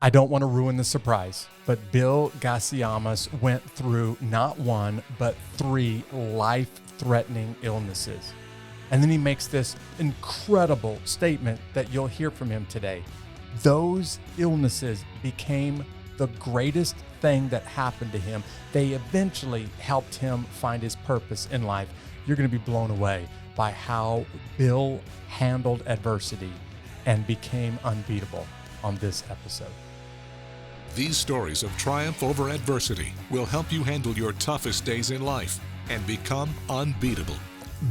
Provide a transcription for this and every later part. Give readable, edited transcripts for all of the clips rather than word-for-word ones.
I don't want to ruin the surprise, but Bill Gasiamis went through not one, but 3 life-threatening illnesses. And then he makes this incredible statement that you'll hear from him today. Those illnesses became the greatest thing that happened to him. They eventually helped him find his purpose in life. You're going to be blown away by how Bill handled adversity and became unbeatable on this episode. These stories of triumph over adversity will help you handle your toughest days in life and become unbeatable.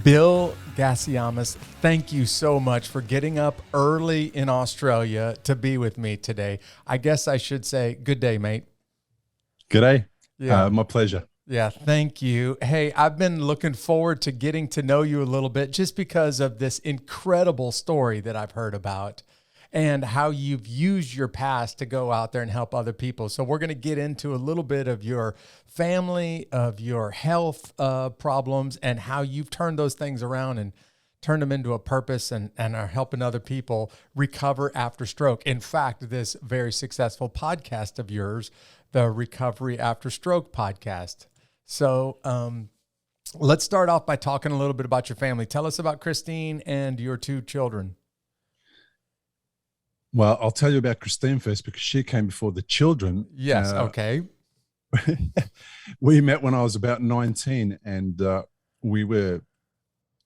Bill Gasiamis, thank you so much for getting up early in Australia to be with me today. I guess I should say good day, mate. Good day. Yeah. My pleasure. Yeah, thank you. Hey, I've been looking forward to getting to know you a little bit just because of this incredible story that I've heard about and how you've used your past to go out there and help other people. So we're going to get into a little bit of your family, of your health problems, and how you've turned those things around and turned them into a purpose and are helping other people recover after stroke. In fact, this very successful podcast of yours, the Recovery After Stroke podcast. So let's start off by talking a little bit about your family. Tell us about Christine and your 2 children. Well, I'll tell you about Christine first because she came before the children. Yes, okay. We met when I was about 19 and we were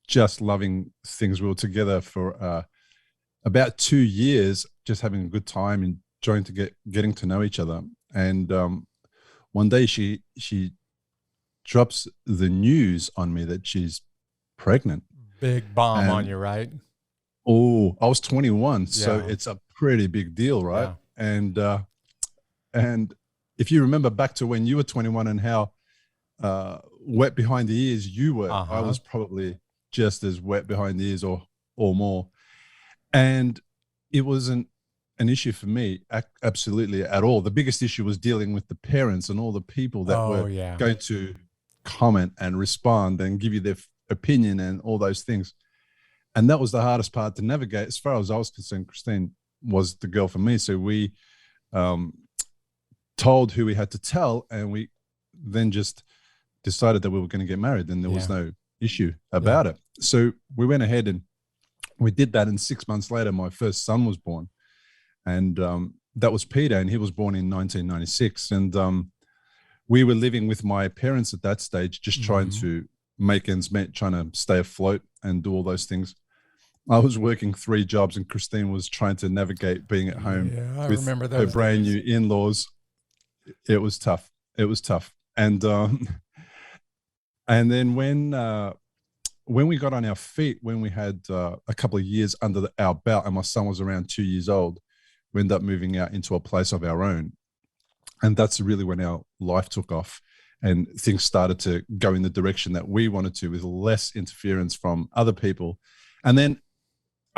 just loving things. We were together for about 2 years, just having a good time, enjoying getting to know each other. And one day she drops the news on me that she's pregnant. Big bomb on you, right? Oh, I was 21, so Yeah. it's a pretty big deal, right? Yeah. And if you remember back to when you were 21 and how wet behind the ears you were, I was probably just as wet behind the ears or more. And it wasn't an issue for me, absolutely at all. The biggest issue was dealing with the parents and all the people that were going to comment and respond and give you their opinion and all those things. And that was the hardest part to navigate. As far as I was concerned, Christine was the girl for me. So we told who we had to tell, and we then just decided that we were going to get married, and there was no issue about it. So we went ahead and we did that, and 6 months later, my first son was born. And that was Peter, and he was born in 1996. And we were living with my parents at that stage, just trying to make ends meet, trying to stay afloat and do all those things. I was working 3 jobs, and Christine was trying to navigate being at home with her brand new in-laws. It was tough. It was tough. And then when we got on our feet, when we had a couple of years under our belt, and my son was around 2 years old, we ended up moving out into a place of our own. And that's really when our life took off and things started to go in the direction that we wanted to, with less interference from other people. And then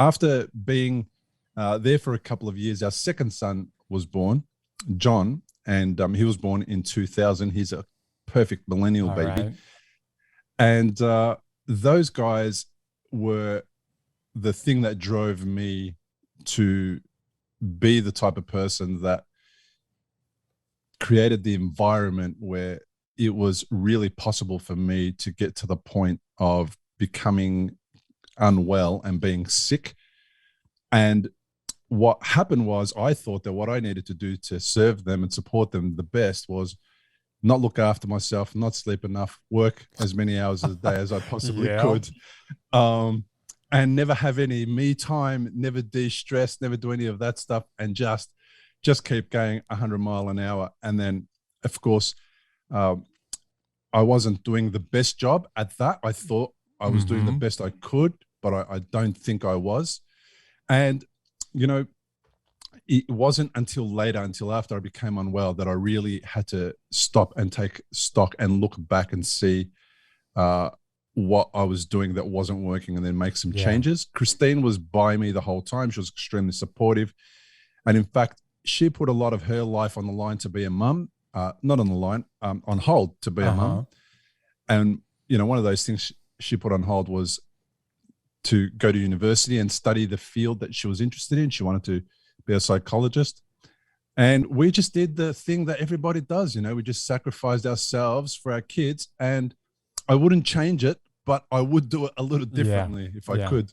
after being there for a couple of years, our second son was born, John, and he was born in 2000. He's a perfect millennial baby. Right. And those guys were the thing that drove me to be the type of person that created the environment where it was really possible for me to get to the point of becoming unwell and being sick. And what happened was, I thought that what I needed to do to serve them and support them the best was not look after myself, not sleep enough, work as many hours a day as I possibly could, and never have any me time, never de-stress, never do any of that stuff, and just keep going 100 miles an hour. And then, of course, I wasn't doing the best job at that. I thought I was doing the best I could, but I don't think I was. And, you know, it wasn't until later, until after I became unwell, that I really had to stop and take stock and look back and see what I was doing that wasn't working, and then make some changes. Christine was by me the whole time. She was extremely supportive. And in fact, she put a lot of her life on the line to be a mum, not on the line, on hold to be a mum. And, you know, one of those things she put on hold was to go to university and study the field that she was interested in. She wanted to be a psychologist. And we just did the thing that everybody does, we just sacrificed ourselves for our kids. And I wouldn't change it, but I would do it a little differently if I could.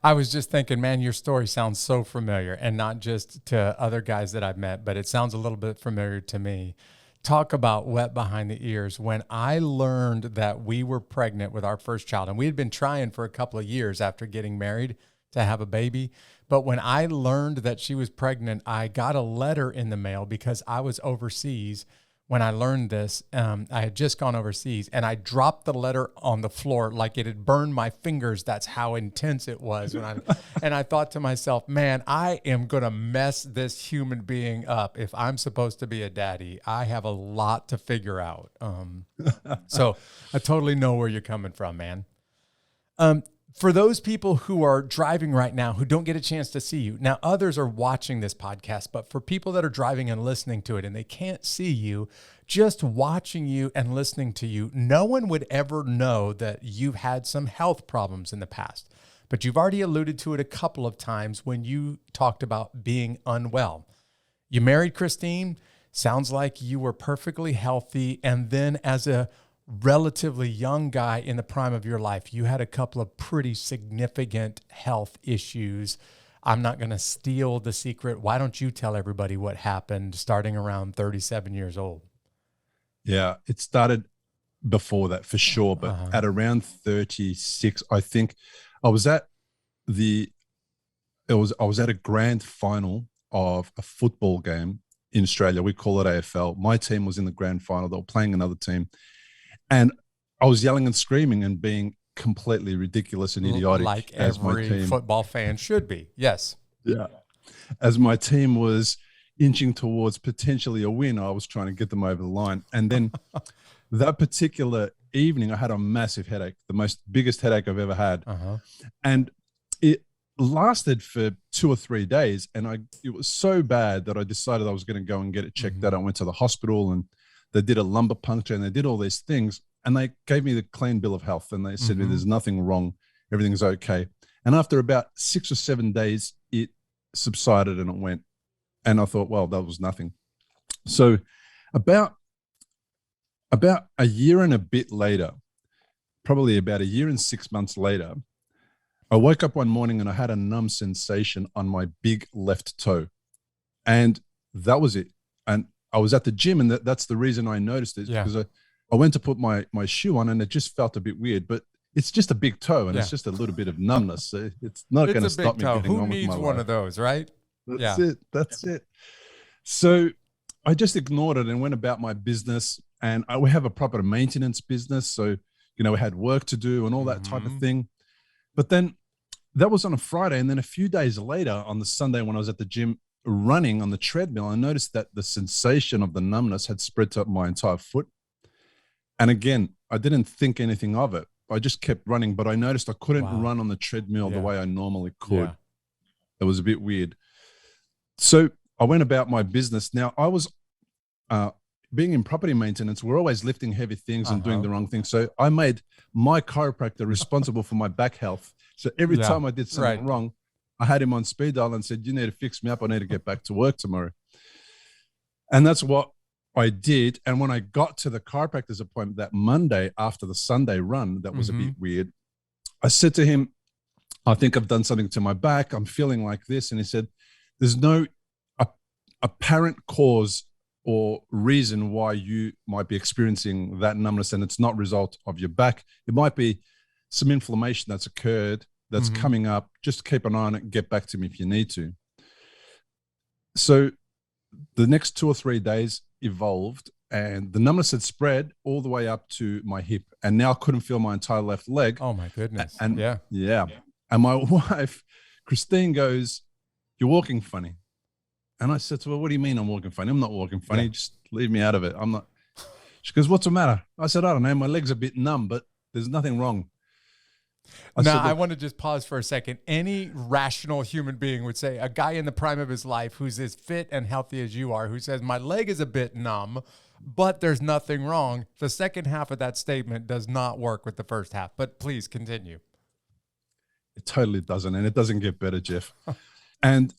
I was just thinking, man, your story sounds so familiar, and not just to other guys that I've met, but it sounds a little bit familiar to me. Talk about wet behind the ears. When I learned that we were pregnant with our first child, and we had been trying for a couple of years after getting married to have a baby, but when I learned that she was pregnant, I got a letter in the mail because I was overseas. When I learned this, I had just gone overseas, and I dropped the letter on the floor like it had burned my fingers. That's how intense it was. And I thought to myself, man, I am going to mess this human being up. If I'm supposed to be a daddy, I have a lot to figure out. So I totally know where you're coming from, man. For those people who are driving right now who don't get a chance to see you, now others are watching this podcast, but for people that are driving and listening to it and they can't see you, just watching you and listening to you, no one would ever know that you've had some health problems in the past. But you've already alluded to it a couple of times when you talked about being unwell. You married Christine, sounds like you were perfectly healthy, and then as a relatively young guy in the prime of your life, you had a couple of pretty significant health issues. I'm not going to steal the secret. Why don't you tell everybody what happened starting around 37 years old? Yeah, it started before that for sure, but at around 36, I think I was at I was at a grand final of a football game in Australia. We call it AFL. My team was in the grand final. They were playing another team. And I was yelling and screaming and being completely ridiculous and idiotic. Like every football fan should be. Yes. Yeah. As my team was inching towards potentially a win, I was trying to get them over the line. And then that particular evening, I had a massive headache, the biggest headache I've ever had. And it lasted for 2 or 3 days. And it was so bad that I decided I was going to go and get it checked out. I went to the hospital and they did a lumbar puncture and they did all these things. And they gave me the clean bill of health. And they said, there's nothing wrong. Everything's okay. And after about 6 or 7 days, it subsided and it went. And I thought, well, that was nothing. So about a year and a bit later, probably about a year and 6 months later, I woke up one morning and I had a numb sensation on my big left toe. And that was it. And I was at the gym, and that's the reason I noticed it, because I went to put my shoe on and it just felt a bit weird, but it's just a big toe and it's just a little bit of numbness. So it's not going to stop me getting Who on with my life. needs one of those, right? That's it. So I just ignored it and went about my business. And we have a proper maintenance business. So, we had work to do and all that type of thing. But then that was on a Friday. And then a few days later on the Sunday when I was at the gym, running on the treadmill, I noticed that the sensation of the numbness had spread to my entire foot. And again, I didn't think anything of it. I just kept running, but I noticed I couldn't run on the treadmill the way I normally could. It was a bit weird. So I went about my business. Now I was being in property maintenance, we're always lifting heavy things and doing the wrong thing. So I made my chiropractor responsible for my back health. So every time I did something wrong, I had him on speed dial and said, you need to fix me up. I need to get back to work tomorrow. And that's what I did. And when I got to the chiropractor's appointment that Monday after the Sunday run, that was a bit weird. I said to him, I think I've done something to my back. I'm feeling like this. And he said, there's no apparent cause or reason why you might be experiencing that numbness. And it's not a result of your back. It might be some inflammation that's occurred that's coming up. Just keep an eye on it and get back to me if you need to. So the next 2 or 3 days evolved and the numbness had spread all the way up to my hip. And now I couldn't feel my entire left leg. Oh my goodness. And And my wife, Christine, goes, you're walking funny. And I said to her, what do you mean I'm walking funny? I'm not walking funny. Just leave me out of it. I'm not. She goes, what's the matter? I said, I don't know. My leg's a bit numb, but there's nothing wrong. I want to just pause for a second. Any rational human being would say, a guy in the prime of his life who's as fit and healthy as you are, who says, my leg is a bit numb, but there's nothing wrong. The second half of that statement does not work with the first half, but please continue. It totally doesn't. And it doesn't get better, Jeff. And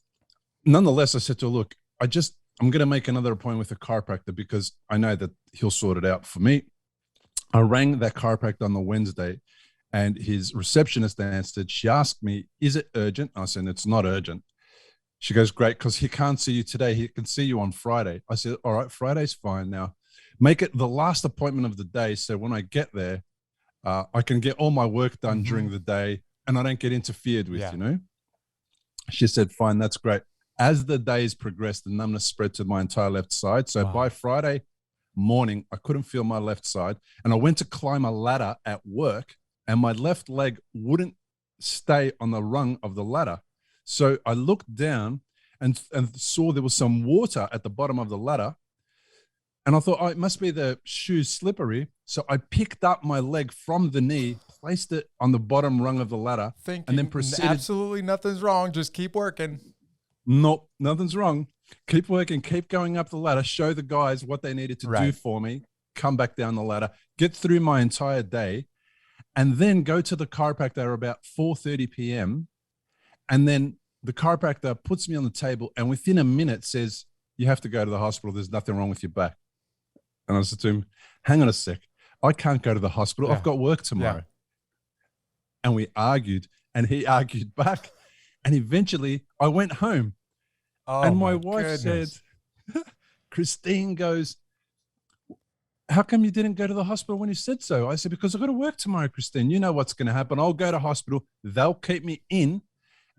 nonetheless, I said to her, look, I just I'm going to make another appointment with a chiropractor because I know that he'll sort it out for me. I rang that chiropractor on the Wednesday, and his receptionist answered. She asked me, "Is it urgent?" I said, "It's not urgent." She goes, "Great, because he can't see you today. He can see you on Friday." I said, "All right, Friday's fine. Now, make it the last appointment of the day, so when I get there, I can get all my work done during the day, and I don't get interfered with, you know?" She said, "Fine, that's great." As the days progressed, the numbness spread to my entire left side. So by Friday morning, I couldn't feel my left side. And I went to climb a ladder at work, and my left leg wouldn't stay on the rung of the ladder. So I looked down and saw there was some water at the bottom of the ladder. And I thought, oh, it must be the shoes slippery. So I picked up my leg from the knee, placed it on the bottom rung of the ladder, and then proceeded. Absolutely nothing's wrong. Just keep working. Nope, nothing's wrong. Keep working, keep going up the ladder, show the guys what they needed to do for me, come back down the ladder, get through my entire day, and then go to the chiropractor about 4:30 p.m. And then the chiropractor puts me on the table and within a minute says, "You have to go to the hospital. There's nothing wrong with your back." And I said to him, "Hang on a sec. I can't go to the hospital. I've got work tomorrow." And we argued, and he argued back. And eventually I went home. And my wife said, Christine goes, "How come you didn't go to the hospital when you said so?" I said, "Because I've got to work tomorrow, Christine. You know what's going to happen. I'll go to hospital. They'll keep me in,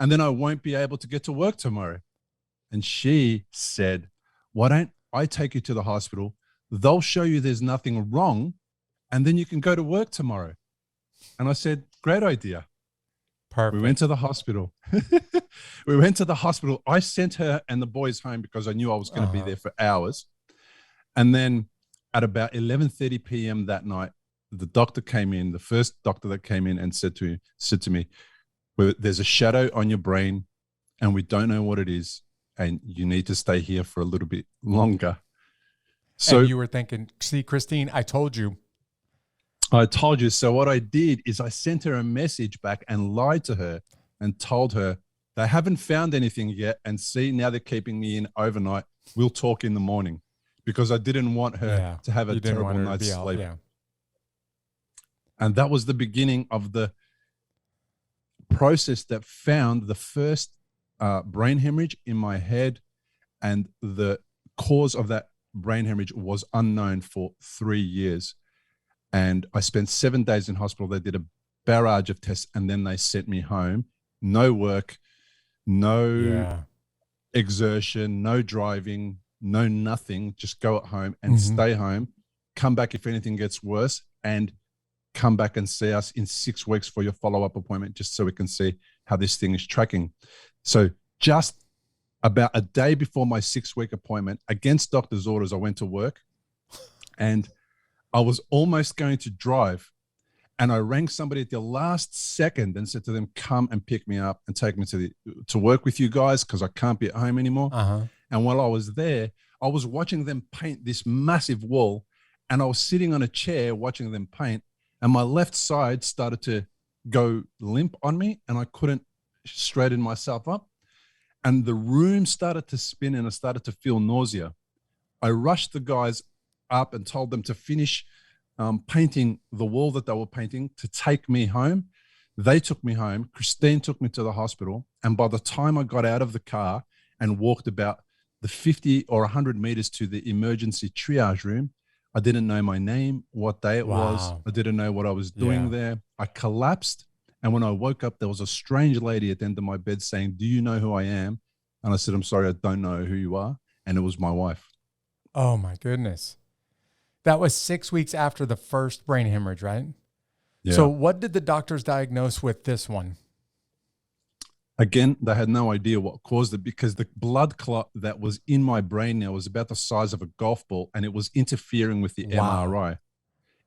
and then I won't be able to get to work tomorrow." And she said, "Why don't I take you to the hospital? They'll show you there's nothing wrong, and then you can go to work tomorrow." And I said, "Great idea." Perfect. We went to the hospital. We went to the hospital. I sent her and the boys home because I knew I was going to be there for hours. And then at about 11:30 p.m. that night, the doctor came in, the first doctor that came in, and said to me, "Well, there's a shadow on your brain and we don't know what it is. And you need to stay here for a little bit longer." So and you were thinking, "See, Christine, I told you." I told you. So what I did is I sent her a message back and lied to her and told her they haven't found anything yet. And see, now they're keeping me in overnight. We'll talk in the morning, because I didn't want her to have a terrible night's sleep. And that was the beginning of the process that found the first brain hemorrhage in my head. And the cause of that brain hemorrhage was unknown for 3 years. And I spent 7 days in hospital. They did a barrage of tests, and then they sent me home. No work, no exertion, no driving, no nothing. Just go at home and stay home. Come back if anything gets worse, and come back and see us in 6 weeks for your follow-up appointment, just so we can see how this thing is tracking. So just about a day before my 6-week appointment, against doctor's orders, I went to work, and I was almost going to drive, and I rang somebody at the last second and said to them, "Come and pick me up and take me to work with you guys, because I can't be at home anymore." And while I was there, I was watching them paint this massive wall, and I was sitting on a chair watching them paint, and my left side started to go limp on me, and I couldn't straighten myself up, and the room started to spin, and I started to feel nausea. I rushed the guys up and told them to finish painting the wall that they were painting, to take me home. They took me home. Christine took me to the hospital. And by the time I got out of the car and walked about the 50 or 100 meters to the emergency triage room, I didn't know my name, what day it was. I didn't know what I was doing there. I collapsed. And when I woke up, there was a strange lady at the end of my bed saying, "Do you know who I am?" And I said, "I'm sorry, I don't know who you are." And it was my wife. Oh my goodness. That was 6 weeks after the first brain hemorrhage, right? Yeah. So what did the doctors diagnose with this one? Again, they had no idea what caused it, because the blood clot that was in my brain now was about the size of a golf ball, and it was interfering with the MRI.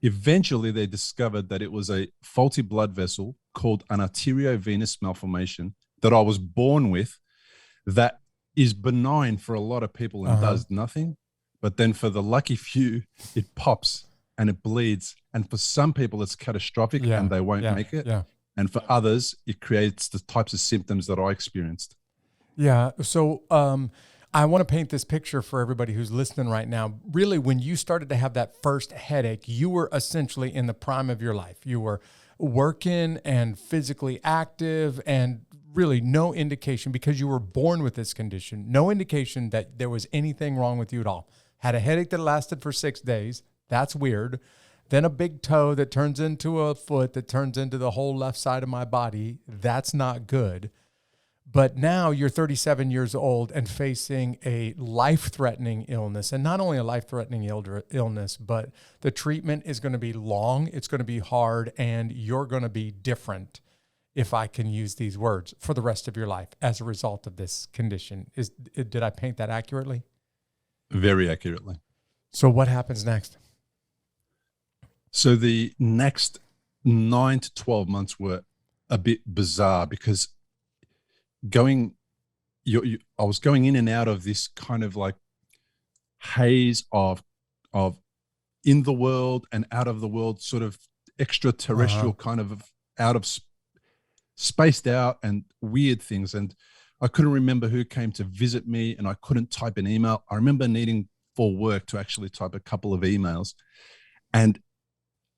Eventually, they discovered that it was a faulty blood vessel called an arteriovenous malformation that I was born with, that is benign for a lot of people and does nothing. But then for the lucky few, it pops and it bleeds. And for some people, it's catastrophic and they won't make it. And for others, it creates the types of symptoms that I experienced. Yeah. So I want to paint this picture for everybody who's listening right now. Really, when you started to have that first headache, you were essentially in the prime of your life. You were working and physically active, and really no indication, because you were born with this condition, no indication that there was anything wrong with you at all. Had a headache that lasted for 6 days. That's weird. Then a big toe that turns into a foot that turns into the whole left side of my body. That's not good. But now you're 37 years old and facing a life-threatening illness. And not only a life-threatening illness, but the treatment is going to be long, it's going to be hard, and you're going to be different, if I can use these words, for the rest of your life as a result of this condition. Did I paint that accurately? Very accurately. So what happens next? So the next 9 to 12 months were a bit bizarre, because I was going in and out of this kind of like haze of in the world and out of the world, sort of extraterrestrial kind of out of spaced out and weird things. And I couldn't remember who came to visit me, and I couldn't type an email. I remember needing for work to actually type a couple of emails, and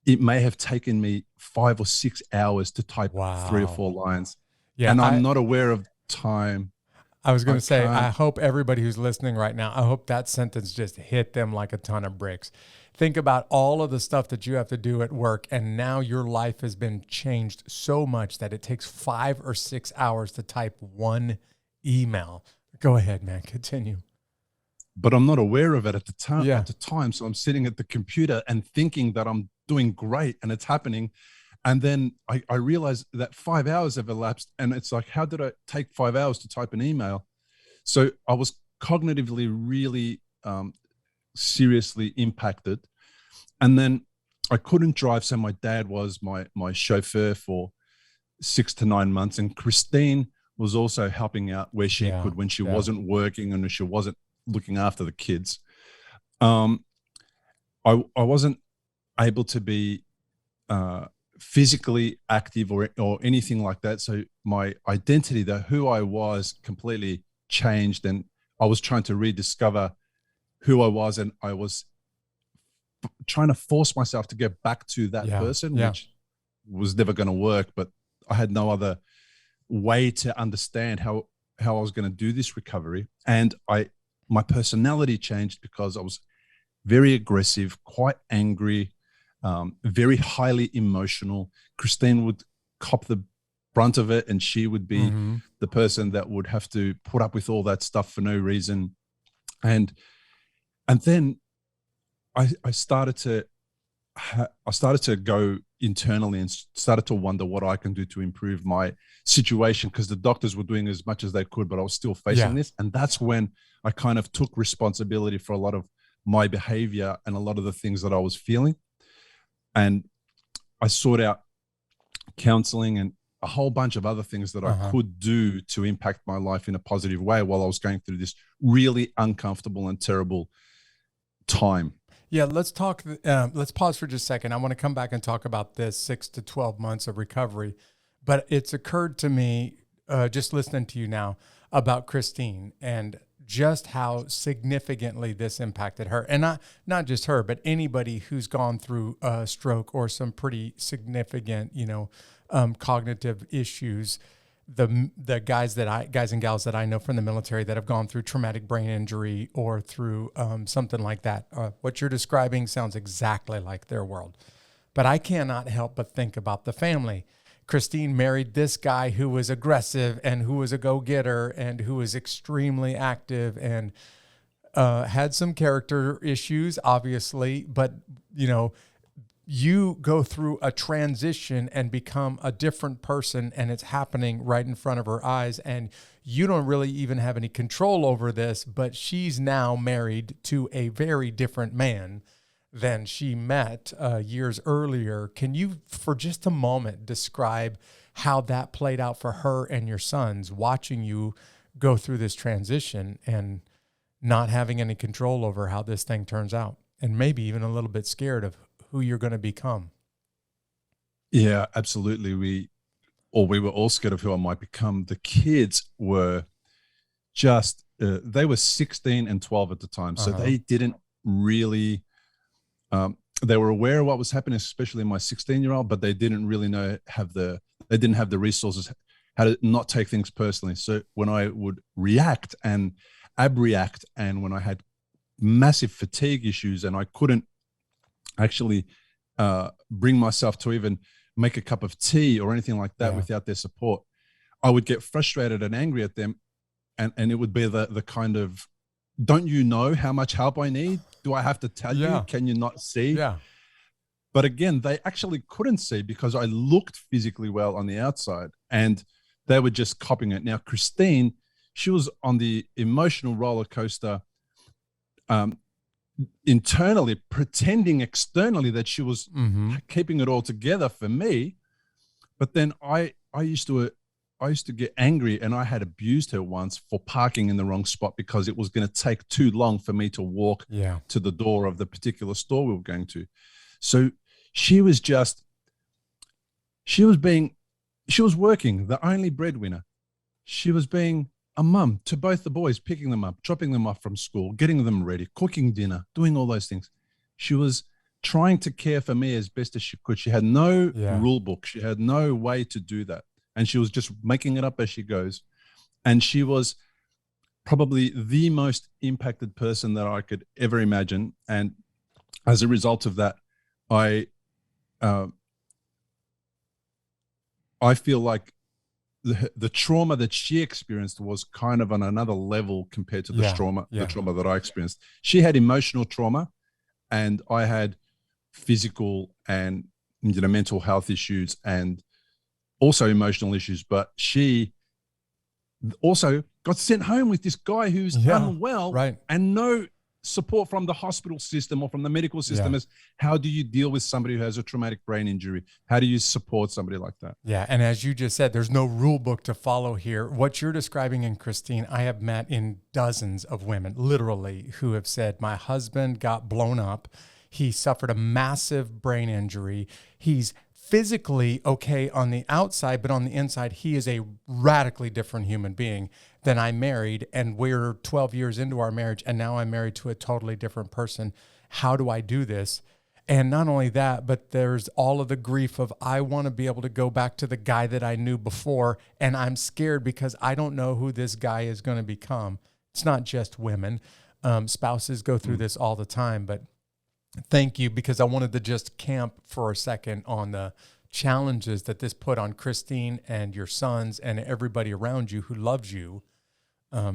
it may have taken me 5 or 6 hours to type 3 or 4 lines. Yeah, and I'm not aware of time. I was going to say, I hope everybody who's listening right now, I hope that sentence just hit them like a ton of bricks. Think about all of the stuff that you have to do at work, and now your life has been changed so much that it takes 5 or 6 hours to type one email. Go ahead, man. Continue. But I'm not aware of it at the time. Yeah. At the time, so I'm sitting at the computer and thinking that I'm doing great and it's happening. And then I realized that 5 hours have elapsed, and it's like, how did I take 5 hours to type an email? So I was cognitively really seriously impacted. And then I couldn't drive. So my dad was my chauffeur for 6 to 9 months. And Christine was also helping out where she could when she wasn't working and she wasn't looking after the kids. I wasn't able to be physically active or anything like that. So my identity, who I was, completely changed, and I was trying to rediscover who I was, and I was trying to force myself to get back to that person, which was never going to work. But I had no other way to understand how I was going to do this recovery. And my personality changed because I was very aggressive, quite angry, very highly emotional. Christine would cop the brunt of it, and she would be the person that would have to put up with all that stuff for no reason. And then I started to go internally and started to wonder what I can do to improve my situation, because the doctors were doing as much as they could, but I was still facing this. And that's when I kind of took responsibility for a lot of my behavior and a lot of the things that I was feeling. And I sought out counseling and a whole bunch of other things that I could do to impact my life in a positive way while I was going through this really uncomfortable and terrible time. Yeah, let's talk. Let's pause for just a second. I want to come back and talk about this 6 to 12 months of recovery. But it's occurred to me, just listening to you now, about Christine and just how significantly this impacted her. And not just her, but anybody who's gone through a stroke or some pretty significant, cognitive issues. The guys and gals that I know from the military that have gone through traumatic brain injury or through something like that. What you're describing sounds exactly like their world. But I cannot help but think about the family. Christine married this guy who was aggressive and who was a go-getter and who was extremely active and had some character issues, obviously. But, you go through a transition and become a different person, and it's happening right in front of her eyes, and you don't really even have any control over this, but she's now married to a very different man than she met years earlier. Can you, for just a moment, describe how that played out for her and your sons, watching you go through this transition and not having any control over how this thing turns out, and maybe even a little bit scared of who you're going to become? Yeah, absolutely. We were all scared of who I might become. The kids were just they were 16 and 12 at the time. So they didn't really, they were aware of what was happening, especially my 16-year-old, but they didn't really they didn't have the resources, how to not take things personally. So when I would react and abreact, and when I had massive fatigue issues and I couldn't actually bring myself to even make a cup of tea or anything like that without their support, I would get frustrated and angry at them. And it would be the kind of, don't you know how much help I need? Do I have to tell you? Can you not see? Yeah. But again, they actually couldn't see because I looked physically well on the outside, and they were just copying it. Now, Christine, she was on the emotional roller coaster, internally, pretending externally that she was keeping it all together for me. But then I used to get angry, and I had abused her once for parking in the wrong spot because it was going to take too long for me to walk to the door of the particular store we were going to. So she was working, the only breadwinner. She was being a mum to both the boys, picking them up, dropping them off from school, getting them ready, cooking dinner, doing all those things. She was trying to care for me as best as she could. She had no rule book. She had no way to do that. And she was just making it up as she goes. And she was probably the most impacted person that I could ever imagine. And as a result of that, I feel like the trauma that she experienced was kind of on another level compared to the trauma that I experienced. She had emotional trauma, and I had physical and mental health issues, and also emotional issues. But she also got sent home with this guy who's unwell, and no support from the hospital system or from the medical system is how do you deal with somebody who has a traumatic brain injury? How do you support somebody like that? Yeah. And as you just said, there's no rule book to follow here. What you're describing in Christine, I have met in dozens of women, literally, who have said, my husband got blown up. He suffered a massive brain injury. He's physically okay on the outside, but on the inside, he is a radically different human being than I married. And we're 12 years into our marriage, and now I'm married to a totally different person. How do I do this? And not only that, but there's all of the grief of, I want to be able to go back to the guy that I knew before, and I'm scared because I don't know who this guy is going to become. It's not just women. Spouses go through this all the time, but thank you, because I wanted to just camp for a second on the challenges that this put on Christine and your sons and everybody around you who loves you,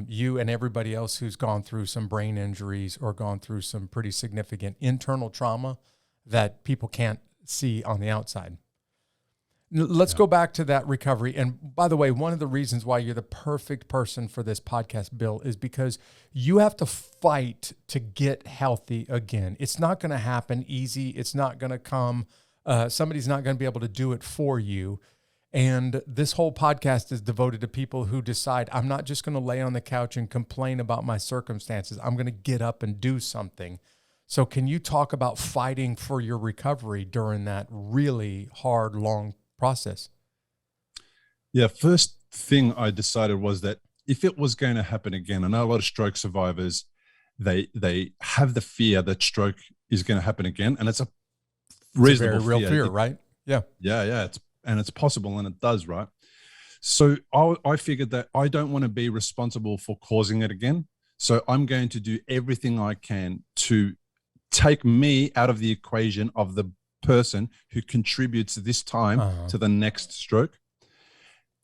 you and everybody else who's gone through some brain injuries or gone through some pretty significant internal trauma that people can't see on the outside. Let's go back to that recovery. And by the way, one of the reasons why you're the perfect person for this podcast, Bill, is because you have to fight to get healthy again. It's not going to happen easy. It's not going to come. Somebody's not going to be able to do it for you. And this whole podcast is devoted to people who decide, I'm not just going to lay on the couch and complain about my circumstances. I'm going to get up and do something. So can you talk about fighting for your recovery during that really hard, long process? Yeah, first thing I decided was that if it was going to happen again, I know a lot of stroke survivors, they have the fear that stroke is going to happen again, and it's a reasonable very real fear, right? Yeah. It's possible, and it does, right? So I figured that I don't want to be responsible for causing it again. So I'm going to do everything I can to take me out of the equation of the person who contributes this time to the next stroke.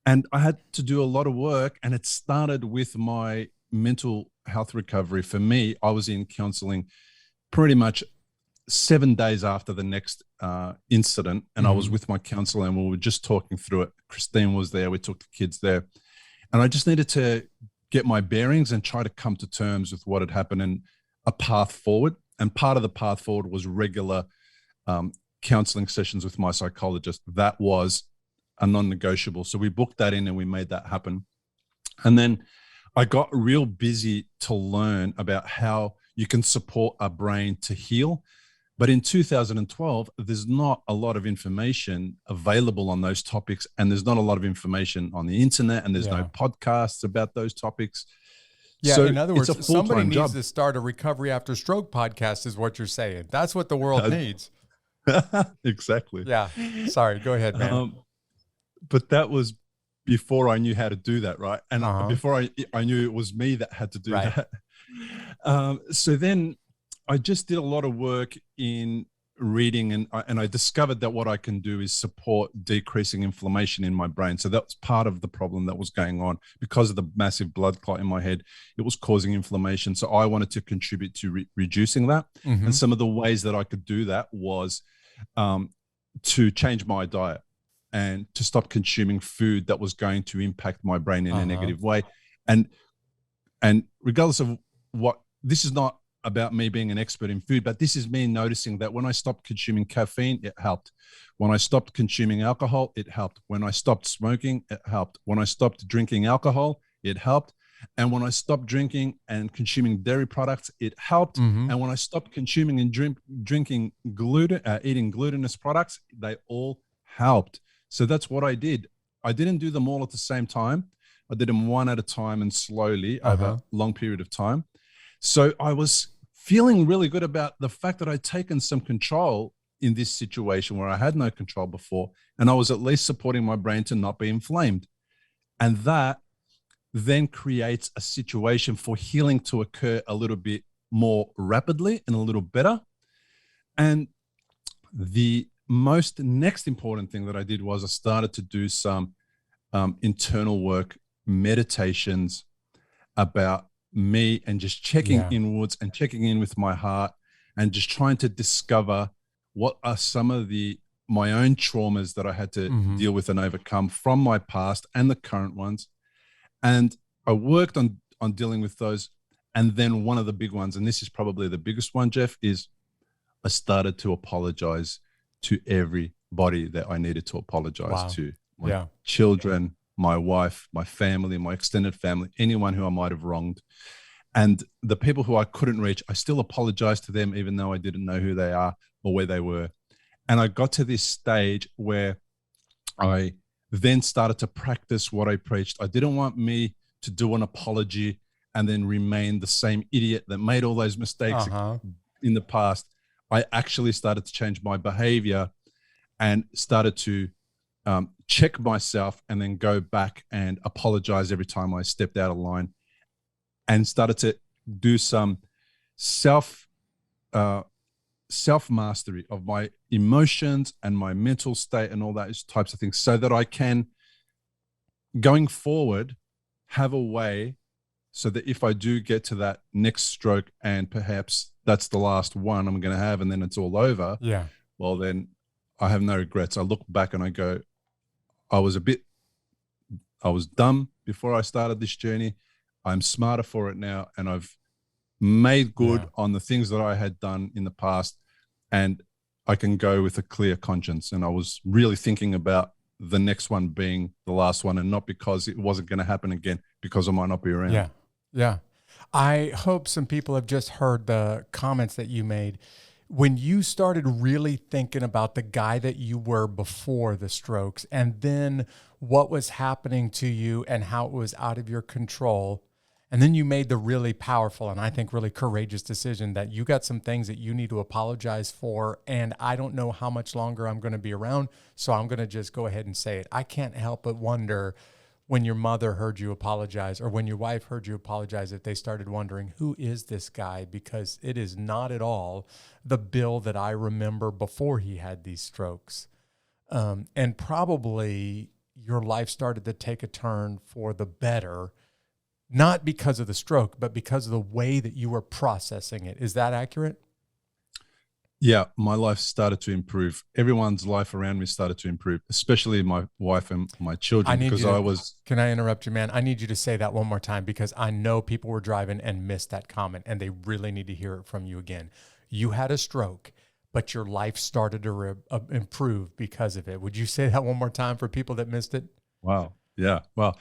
And I had to do a lot of work, and it started with my mental health recovery. For me, I was in counseling pretty much 7 days after the next incident, and I was with my counselor, and we were just talking through it. Christine was there. We took the kids there, and I just needed to get my bearings and try to come to terms with what had happened and a path forward. And part of the path forward was regular counseling sessions with my psychologist. That was a non-negotiable. So we booked that in and we made that happen. And then I got real busy to learn about how you can support a brain to heal. But in 2012, there's not a lot of information available on those topics, and there's not a lot of information on the internet, and there's no podcasts about those topics. Yeah, So in other it's words, a somebody full-time needs job. to start a recovery after stroke podcast is what you're saying. That's what the world needs. Exactly. Yeah. Sorry, go ahead, man. But that was before I knew how to do that, right? And Uh-huh. before I knew it was me that had to do Right. that. So then I just did a lot of work in reading, and I discovered that what I can do is support decreasing inflammation in my brain. So that's part of the problem that was going on because of the massive blood clot in my head. It was causing inflammation. So I wanted to contribute to reducing that. Mm-hmm. And some of the ways that I could do that was to change my diet and to stop consuming food that was going to impact my brain in a negative way. And regardless of what, this is not about me being an expert in food, but this is me noticing that when I stopped consuming caffeine, it helped. When I stopped consuming alcohol, it helped. When I stopped smoking, it helped. When I stopped drinking alcohol, it helped. And when I stopped drinking and consuming dairy products, it helped. Mm-hmm. And when I stopped consuming and drinking gluten, eating glutinous products, they all helped. So that's what I did. I didn't do them all at the same time. I did them one at a time and slowly over a long period of time. So I was feeling really good about the fact that I'd taken some control in this situation where I had no control before, and I was at least supporting my brain to not be inflamed. And that then creates a situation for healing to occur a little bit more rapidly and a little better. And the most next important thing that I did was I started to do some internal work, meditations about me, and just checking inwards and checking in with my heart and just trying to discover what are some of my own traumas that I had to deal with and overcome from my past and the current ones. And I worked on dealing with those. And then one of the big ones, and this is probably the biggest one, Jeff, is I started to apologize to everybody that I needed to apologize to. My children, my wife, my family, my extended family, anyone who I might have wronged. And the people who I couldn't reach, I still apologized to them, even though I didn't know who they are or where they were. And I got to this stage where I then started to practice what I preached. I didn't want me to do an apology and then remain the same idiot that made all those mistakes in the past. I actually started to change my behavior and started to check myself and then go back and apologize every time I stepped out of line, and started to do some self-mastery of my emotions and my mental state and all those types of things, so that I can, going forward, have a way so that if I do get to that next stroke and perhaps that's the last one I'm going to have and then it's all over, well, then I have no regrets. I look back and I go, I was dumb before I started this journey. I'm smarter for it now. And I've made good on the things that I had done in the past. And I can go with a clear conscience. And I was really thinking about the next one being the last one, and not because it wasn't going to happen again, because I might not be around. Yeah. Yeah. I hope some people have just heard the comments that you made. When you started really thinking about the guy that you were before the strokes, and then what was happening to you and how it was out of your control, and then you made the really powerful and I think really courageous decision that you got some things that you need to apologize for, and I don't know how much longer I'm going to be around, so I'm going to just go ahead and say it. I can't help but wonder, when your mother heard you apologize, or when your wife heard you apologize, if they started wondering, who is this guy? Because it is not at all the Bill that I remember before he had these strokes. And probably your life started to take a turn for the better, not because of the stroke, but because of the way that you were processing it. Is that accurate? Yeah, my life started to improve. Everyone's life around me started to improve, especially my wife and my children, Can I interrupt you, man? I need you to say that one more time, because I know people were driving and missed that comment, and they really need to hear it from you again. You had a stroke, but your life started to improve because of it. Would you say that one more time for people that missed it? Wow. Yeah. Well,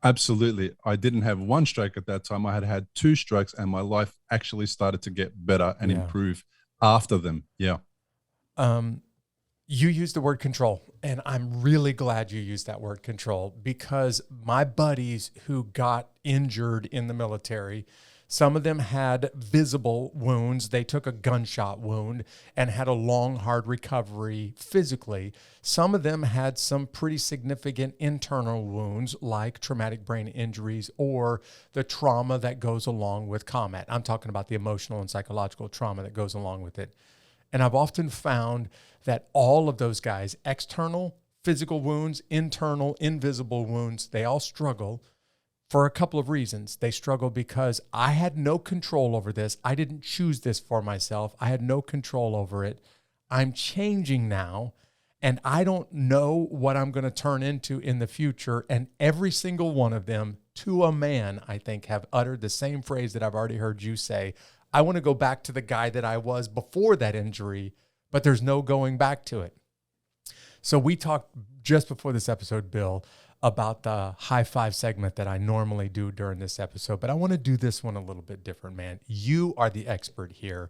absolutely. I didn't have one stroke at that time. I had had 2 strokes, and my life actually started to get better and improve after them. Yeah. You used the word control, and I'm really glad you used that word control, because my buddies who got injured in the military, some of them had visible wounds. They took a gunshot wound and had a long, hard recovery physically. Some of them had some pretty significant internal wounds like traumatic brain injuries or the trauma that goes along with combat. I'm talking about the emotional and psychological trauma that goes along with it. And I've often found that all of those guys, external physical wounds, internal invisible wounds, they all struggle for a couple of reasons. They struggle because I had no control over this. I didn't choose this for myself. I had no control over it. I'm changing now, and I don't know what I'm going to turn into in the future. And every single one of them, to a man, I think, have uttered the same phrase that I've already heard you say. I want to go back to the guy that I was before that injury, but there's no going back to it. So we talked just before this episode, Bill, about the high five segment that I normally do during this episode, but I want to do this one a little bit different, man. You are the expert here,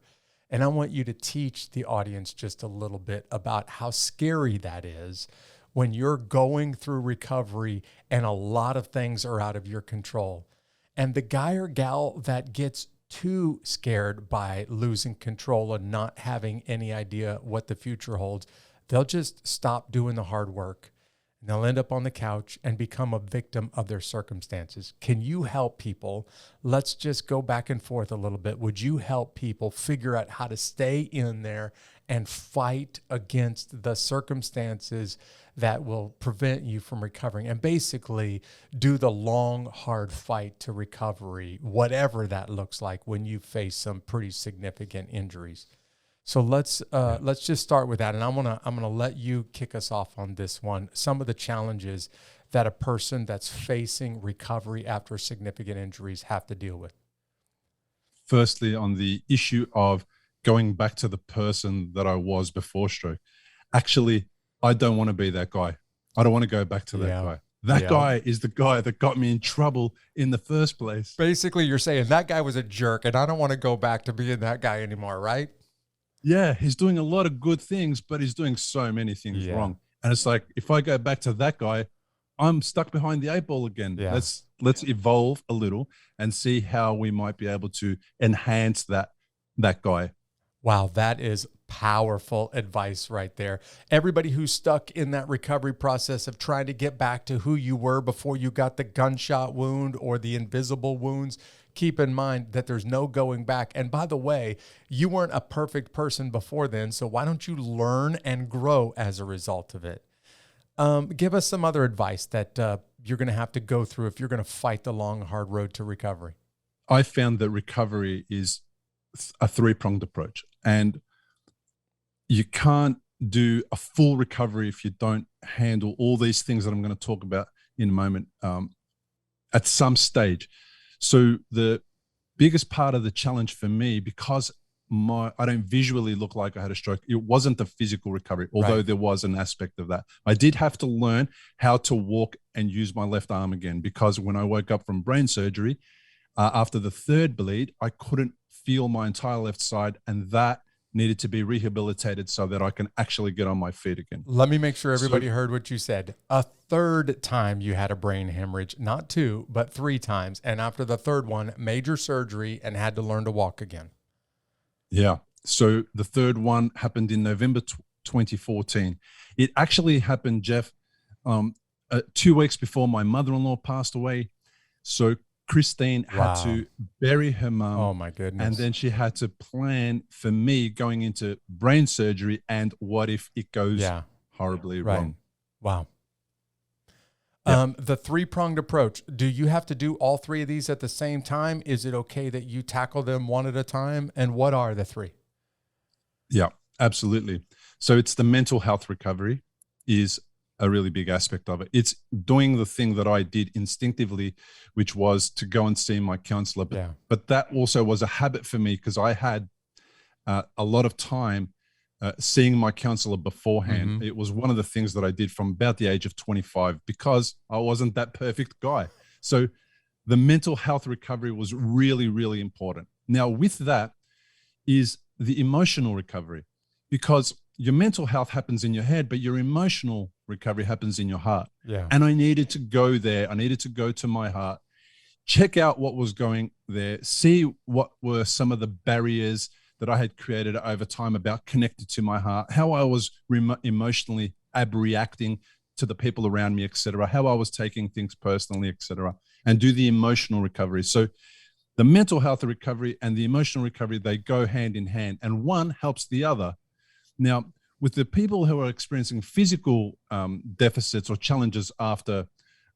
and I want you to teach the audience just a little bit about how scary that is when you're going through recovery and a lot of things are out of your control. And the guy or gal that gets too scared by losing control and not having any idea what the future holds, they'll just stop doing the hard work, and they'll end up on the couch and become a victim of their circumstances. Can you help people? Let's just go back and forth a little bit. Would you help people figure out how to stay in there and fight against the circumstances that will prevent you from recovering, and basically do the long, hard fight to recovery, whatever that looks like when you face some pretty significant injuries? So let's just start with that, and I'm gonna let you kick us off on this one. Some of the challenges that a person that's facing recovery after significant injuries have to deal with. Firstly, on the issue of going back to the person that I was before stroke, actually, I don't want to be that guy. I don't want to go back to that guy. That guy is the guy that got me in trouble in the first place. Basically, you're saying that guy was a jerk, and I don't want to go back to being that guy anymore, right? Yeah, he's doing a lot of good things, but he's doing so many things wrong. And it's like, if I go back to that guy, I'm stuck behind the 8 ball again. Yeah. Let's evolve a little and see how we might be able to enhance that guy. Wow, that is powerful advice right there. Everybody who's stuck in that recovery process of trying to get back to who you were before you got the gunshot wound or the invisible wounds, keep in mind that there's no going back. And by the way, you weren't a perfect person before then, so why don't you learn and grow as a result of it? Give us some other advice that you're going to have to go through if you're going to fight the long, hard road to recovery. I found that recovery is a three-pronged approach, and you can't do a full recovery if you don't handle all these things that I'm going to talk about in a moment at some stage. So the biggest part of the challenge for me, because I don't visually look like I had a stroke, it wasn't the physical recovery, although there was an aspect of that. I did have to learn how to walk and use my left arm again, because when I woke up from brain surgery, after the third bleed, I couldn't feel my entire left side, and that needed to be rehabilitated so that I can actually get on my feet again. Let me make sure everybody heard what you said. A third time you had a brain hemorrhage, not 2, but 3 times. And after the third one, major surgery and had to learn to walk again. Yeah. So the third one happened in November 2014. It actually happened, Jeff, 2 weeks before my mother-in-law passed away. So Christine had to bury her mum. Oh my goodness. And then she had to plan for me going into brain surgery, and what if it goes horribly wrong. Wow. The 3-pronged approach, do you have to do all 3 of these at the same time? Is it okay that you tackle them one at a time? And what are the 3? Yeah, absolutely. So it's the mental health recovery is a really big aspect of it. It's doing the thing that I did instinctively, which was to go and see my counselor. But that also was a habit for me, because I had a lot of time seeing my counselor beforehand. Mm-hmm. It was one of the things that I did from about the age of 25, because I wasn't that perfect guy. So the mental health recovery was really, really important. Now, with that is the emotional recovery, because your mental health happens in your head, but your emotional recovery happens in your heart. Yeah. And I needed to go there. I needed to go to my heart, check out what was going there, see what were some of the barriers that I had created over time about connected to my heart, how I was emotionally reacting to the people around me, etc., how I was taking things personally, etc., and do the emotional recovery. So the mental health recovery and the emotional recovery, they go hand in hand, and one helps the other. Now, with the people who are experiencing physical deficits or challenges after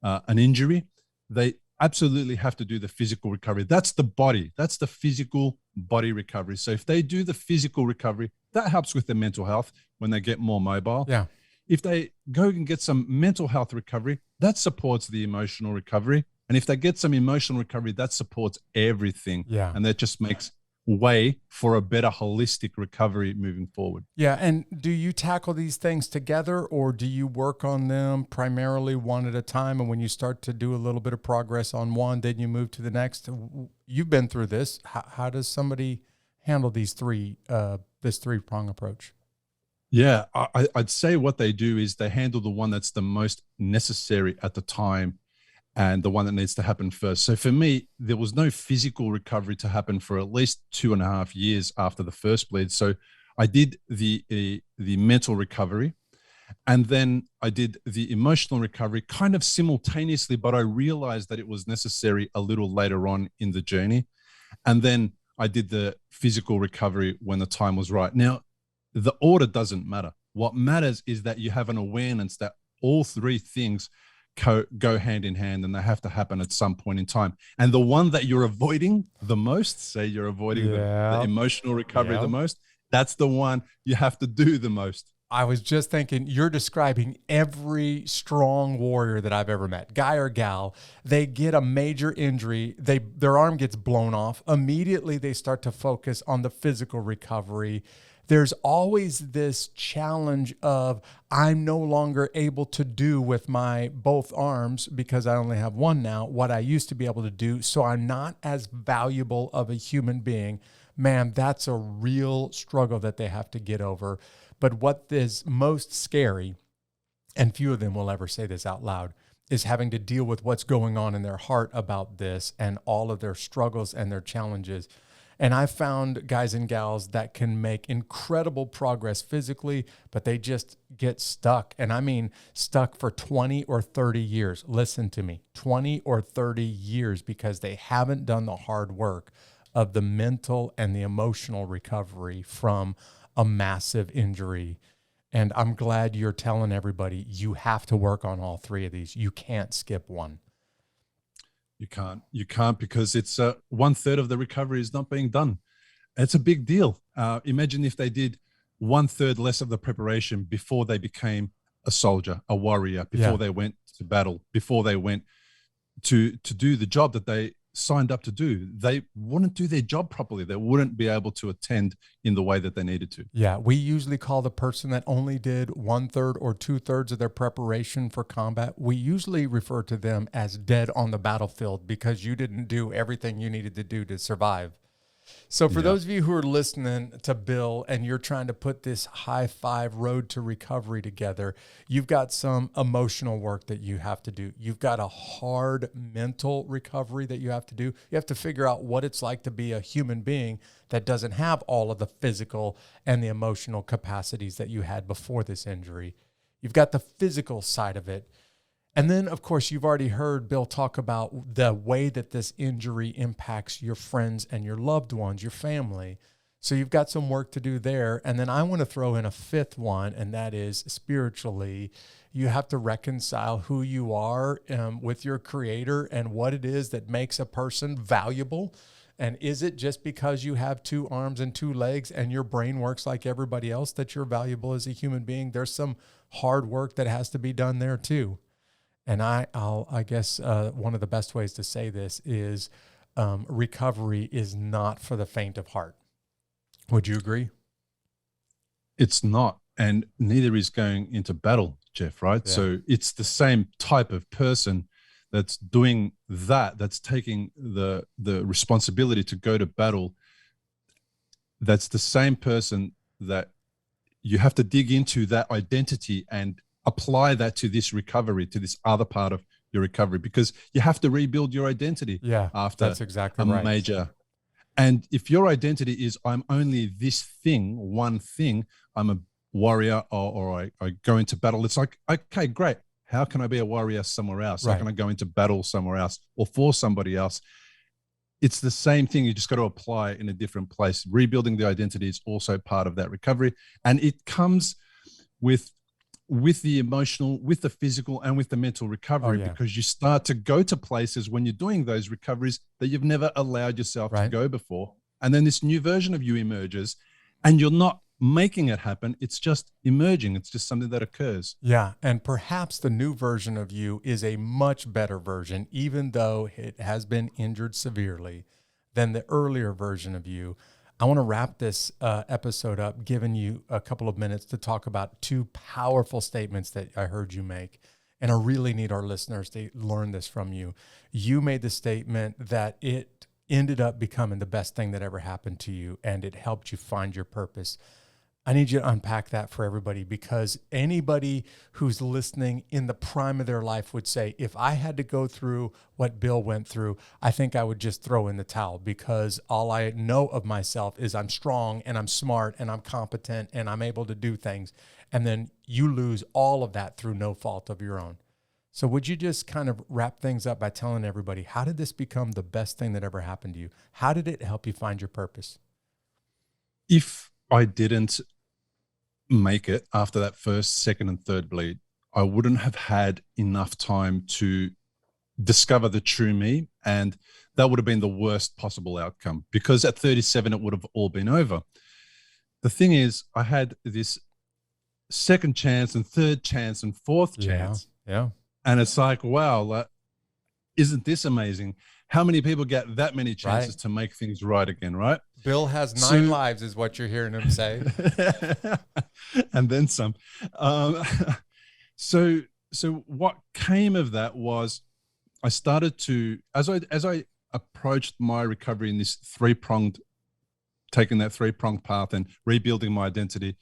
an injury, they absolutely have to do the physical recovery. That's the body. That's the physical body recovery. So if they do the physical recovery, that helps with their mental health when they get more mobile. Yeah. If they go and get some mental health recovery, that supports the emotional recovery. And if they get some emotional recovery, that supports everything. Yeah. And that just makes way for a better holistic recovery moving forward. Yeah. And do you tackle these things together, or do you work on them primarily one at a time? And when you start to do a little bit of progress on one, then you move to the next? You've been through this. How does somebody handle these this three-prong approach? Yeah, I'd say what they do is they handle the one that's the most necessary at the time and the one that needs to happen first. So for me, there was no physical recovery to happen for at least 2.5 years after the first bleed. So I did the mental recovery, and then I did the emotional recovery kind of simultaneously, but I realized that it was necessary a little later on in the journey. And then I did the physical recovery when the time was right. Now, the order doesn't matter. What matters is that you have an awareness that all three things go hand in hand, and they have to happen at some point in time. And the one that you're avoiding the most, say you're avoiding the emotional recovery the most, that's the one you have to do the most. I was just thinking, you're describing every strong warrior that I've ever met, guy or gal. They get a major injury, their arm gets blown off. Immediately they start to focus on the physical recovery. There's always this challenge of, I'm no longer able to do with my both arms, because I only have one now, what I used to be able to do. So I'm not as valuable of a human being. Man, that's a real struggle that they have to get over. But what is most scary, and few of them will ever say this out loud, is having to deal with what's going on in their heart about this and all of their struggles and their challenges. And I found guys and gals that can make incredible progress physically, but they just get stuck. And I mean stuck for 20 or 30 years. Listen to me, 20 or 30 years, because they haven't done the hard work of the mental and the emotional recovery from a massive injury. And I'm glad you're telling everybody you have to work on all three of these. You can't skip one. You can't because it's 1/3 of the recovery is not being done. It's a big deal. Imagine if they did 1/3 less of the preparation before they became a soldier, a warrior, before they went to battle, before they went to do the job that they signed up to do. They wouldn't do their job properly. They wouldn't be able to attend in the way that they needed to. Yeah, we usually call the person that only did 1/3 or 2/3 of their preparation for combat, we usually refer to them as dead on the battlefield, because you didn't do everything you needed to do to survive. So for those of you who are listening to Bill and you're trying to put this high five road to recovery together, you've got some emotional work that you have to do. You've got a hard mental recovery that you have to do. You have to figure out what it's like to be a human being that doesn't have all of the physical and the emotional capacities that you had before this injury. You've got the physical side of it. And then, of course, you've already heard Bill talk about the way that this injury impacts your friends and your loved ones, your family. So you've got some work to do there. And then I want to throw in a fifth one, and that is spiritually. You have to reconcile who you are with your Creator and what it is that makes a person valuable. And is it just because you have 2 arms and 2 legs and your brain works like everybody else that you're valuable as a human being? There's some hard work that has to be done there too. And I guess one of the best ways to say this is recovery is not for the faint of heart. Would you agree? It's not, and neither is going into battle, Jeff, right? Yeah. So it's the same type of person that's doing that, that's taking the responsibility to go to battle. That's the same person that you have to dig into that identity and apply that to this recovery, to this other part of your recovery, because you have to rebuild your identity after that's exactly a right. major. And if your identity is, I'm only this thing, one thing, I'm a warrior, or I go into battle, it's like, okay, great. How can I be a warrior somewhere else? How can I go into battle somewhere else or for somebody else? It's the same thing. You just got to apply it in a different place. Rebuilding the identity is also part of that recovery. And it comes with the emotional, with the physical, and with the mental recovery, because you start to go to places when you're doing those recoveries that you've never allowed yourself to go before. And then this new version of you emerges, and you're not making it happen. It's just emerging. It's just something that occurs. Yeah. And perhaps the new version of you is a much better version, even though it has been injured severely, than the earlier version of you. I want to wrap this episode up, giving you a couple of minutes to talk about two powerful statements that I heard you make. And I really need our listeners to learn this from you. You made the statement that it ended up becoming the best thing that ever happened to you, and it helped you find your purpose. I need you to unpack that for everybody, because anybody who's listening in the prime of their life would say, if I had to go through what Bill went through, I think I would just throw in the towel, because all I know of myself is I'm strong and I'm smart and I'm competent and I'm able to do things. And then you lose all of that through no fault of your own. So would you just kind of wrap things up by telling everybody, how did this become the best thing that ever happened to you? How did it help you find your purpose? If I didn't make it after that first, second, and third bleed, I wouldn't have had enough time to discover the true me. And that would have been the worst possible outcome, because at 37, it would have all been over. The thing is, I had this second chance and third chance and fourth chance. Yeah. And it's like, wow, isn't this amazing? How many people get that many chances to make things right again, right? Bill has 9 lives is what you're hearing him say. And then some. So what came of that was I started to, as I approached my recovery in this taking that three-pronged path and rebuilding my identity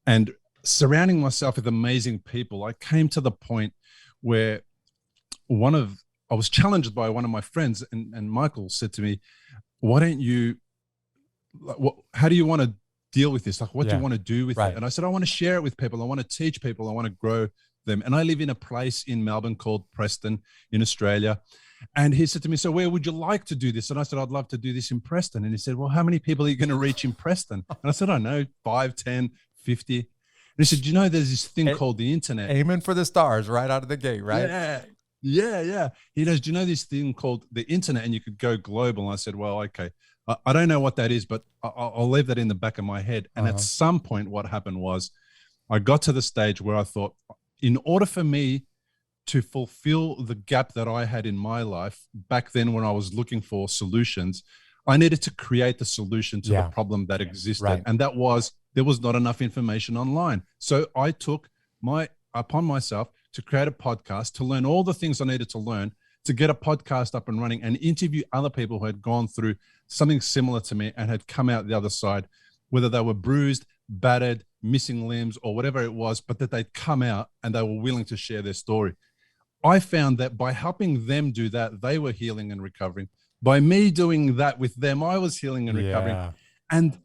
and surrounding myself with amazing people, I came to the point where I was challenged by one of my friends, and Michael said to me, why don't you, how do you want to deal with this? Like, what do you want to do with it? And I said, I want to share it with people. I want to teach people. I want to grow them. And I live in a place in Melbourne called Preston in Australia. And he said to me, so where would you like to do this? And I said, I'd love to do this in Preston. And he said, well, how many people are you going to reach in Preston? And I said, I don't know, 5, 10, 50. And he said, you know, there's this thing called the internet. Aiming for the stars right out of the gate, right? Yeah. He goes, do you know this thing called the internet, and you could go global? And I said, well, okay. I don't know what that is, but I'll leave that in the back of my head. And at some point, what happened was I got to the stage where I thought, in order for me to fulfill the gap that I had in my life back then when I was looking for solutions, I needed to create the solution to the problem that existed. And that was, there was not enough information online. So I took upon myself to create a podcast, to learn all the things I needed to learn, to get a podcast up and running and interview other people who had gone through something similar to me and had come out the other side, whether they were bruised, battered, missing limbs, or whatever it was, but that they'd come out and they were willing to share their story. I found that by helping them do that, they were healing and recovering. By me doing that with them, I was healing and recovering. And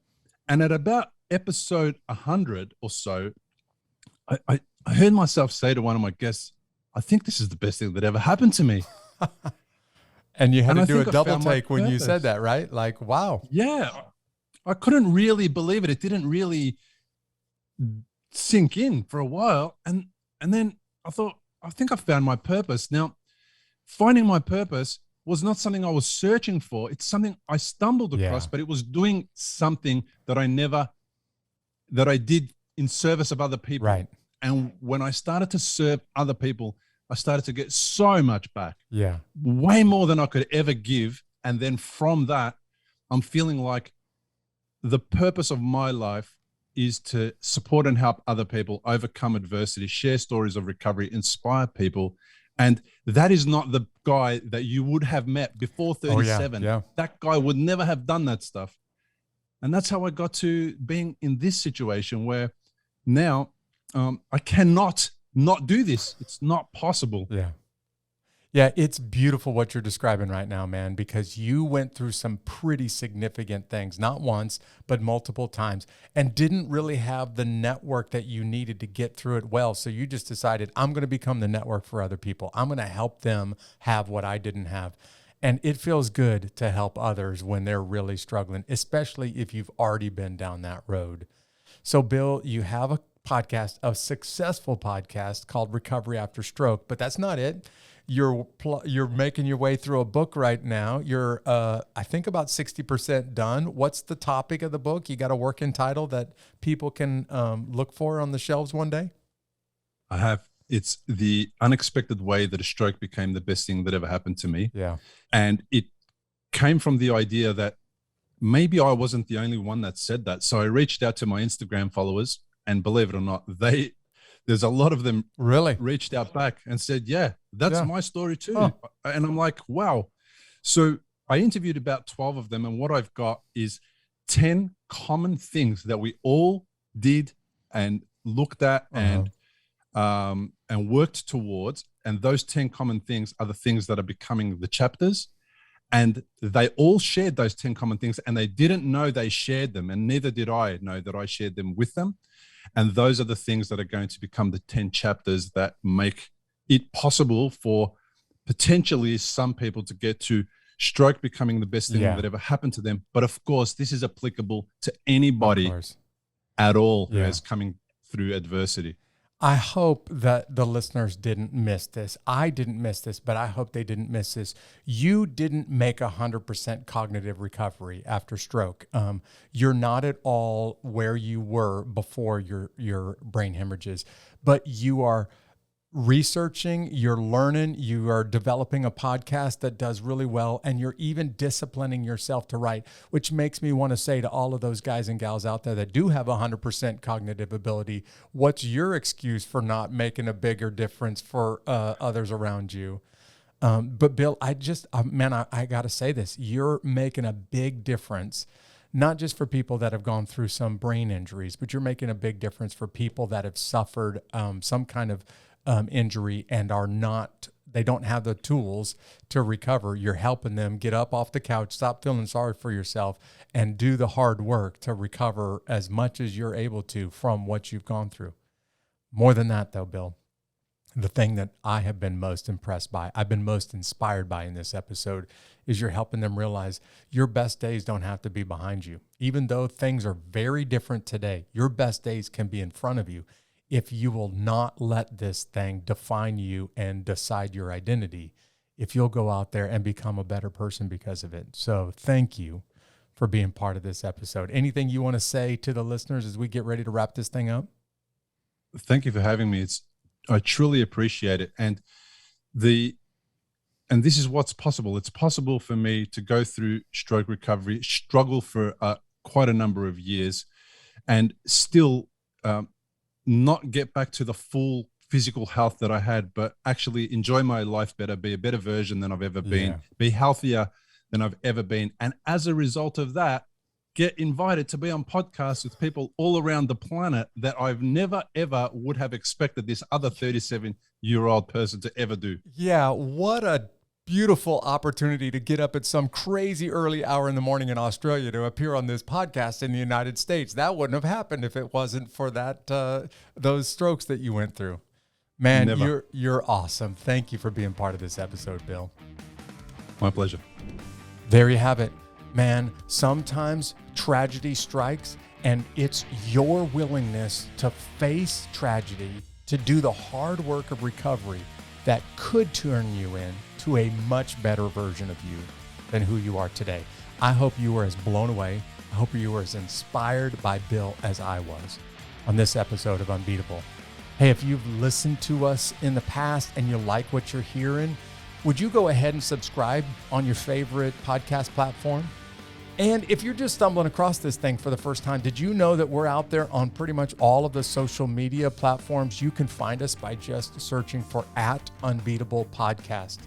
at about episode 100 or so, I heard myself say to one of my guests, I think this is the best thing that ever happened to me. And you had to do a double take when you said that, right? Like, wow. Yeah. I couldn't really believe it. It didn't really sink in for a while. And then I thought, I think I found my purpose. Now, finding my purpose was not something I was searching for. It's something I stumbled across, but it was doing something that I did in service of other people. Right. And when I started to serve other people, I started to get so much back. Yeah. Way more than I could ever give. And then from that, I'm feeling like the purpose of my life is to support and help other people overcome adversity, share stories of recovery, inspire people. And that is not the guy that you would have met before 37. That guy would never have done that stuff. And that's how I got to being in this situation where now I cannot not do this. It's not possible. Yeah. Yeah, it's beautiful what you're describing right now, man, because you went through some pretty significant things, not once, but multiple times, and didn't really have the network that you needed to get through it well. So you just decided, I'm going to become the network for other people. I'm going to help them have what I didn't have. And it feels good to help others when they're really struggling, especially if you've already been down that road. So, Bill, you have a podcast, a successful podcast called Recovery After Stroke, but that's not it. You're making your way through a book right now. You're, I think, about 60% done. What's the topic of the book? You got a working title that people can look for on the shelves one day? I have. It's The Unexpected Way That a Stroke Became the Best Thing That Ever Happened to Me. Yeah. And it came from the idea that maybe I wasn't the only one that said that. So I reached out to my Instagram followers, and believe it or not, there's a lot of them really reached out back and said, yeah, that's my story too. Huh. And I'm like, wow. So I interviewed about 12 of them. And what I've got is 10 common things that we all did and looked at and worked towards. And those 10 common things are the things that are becoming the chapters. And they all shared those 10 common things, and they didn't know they shared them. And neither did I know that I shared them with them. And those are the things that are going to become the 10 chapters that make it possible for potentially some people to get to stroke becoming the best thing that ever happened to them. But of course, this is applicable to anybody at all who is coming through adversity. I hope that the listeners didn't miss this. I didn't miss this, but I hope they didn't miss this. You didn't make 100% cognitive recovery after stroke. You're not at all where you were before your brain hemorrhages, but you are researching, you're learning, you are developing a podcast that does really well, and you're even disciplining yourself to write, which makes me want to say to all of those guys and gals out there that do have 100% cognitive ability, what's your excuse for not making a bigger difference for others around you? But Bill, I got to say this, you're making a big difference, not just for people that have gone through some brain injuries, but you're making a big difference for people that have suffered some kind of injury and they don't have the tools to recover. You're helping them get up off the couch, stop feeling sorry for yourself, and do the hard work to recover as much as you're able to from what you've gone through. More than that, though, Bill, the thing that I have been most impressed by, I've been most inspired by in this episode, is you're helping them realize your best days don't have to be behind you. Even though things are very different today, your best days can be in front of you if you will not let this thing define you and decide your identity, if you'll go out there and become a better person because of it. So thank you for being part of this episode. Anything you want to say to the listeners as we get ready to wrap this thing up? Thank you for having me. I truly appreciate it. And this is what's possible. It's possible for me to go through stroke recovery, struggle for quite a number of years, and still not get back to the full physical health that I had, but actually enjoy my life better, be a better version than I've ever been, be healthier than I've ever been. And as a result of that, get invited to be on podcasts with people all around the planet that I've never, ever would have expected this other 37-year-old person to ever do. Yeah, what a beautiful opportunity to get up at some crazy early hour in the morning in Australia to appear on this podcast in the United States. That wouldn't have happened if it wasn't for those strokes that you went through. Man, Never. You're awesome. Thank you for being part of this episode, Bill. My pleasure. There you have it. Man, sometimes tragedy strikes, and it's your willingness to face tragedy, to do the hard work of recovery that could turn you into a much better version of you than who you are today. I hope you were as blown away. I hope you were as inspired by Bill as I was on this episode of Unbeatable. Hey, if you've listened to us in the past and you like what you're hearing, would you go ahead and subscribe on your favorite podcast platform? And if you're just stumbling across this thing for the first time, did you know that we're out there on pretty much all of the social media platforms? You can find us by just searching for @Unbeatable Podcast.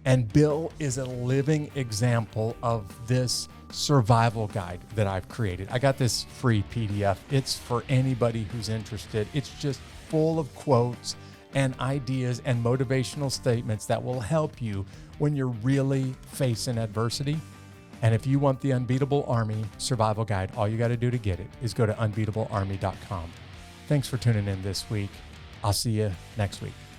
And Bill is a living example of this survival guide that I've created. I got this free PDF. It's for anybody who's interested. It's just full of quotes and ideas and motivational statements that will help you when you're really facing adversity. And if you want the Unbeatable Army Survival Guide, all you got to do to get it is go to unbeatablearmy.com. Thanks for tuning in this week. I'll see you next week.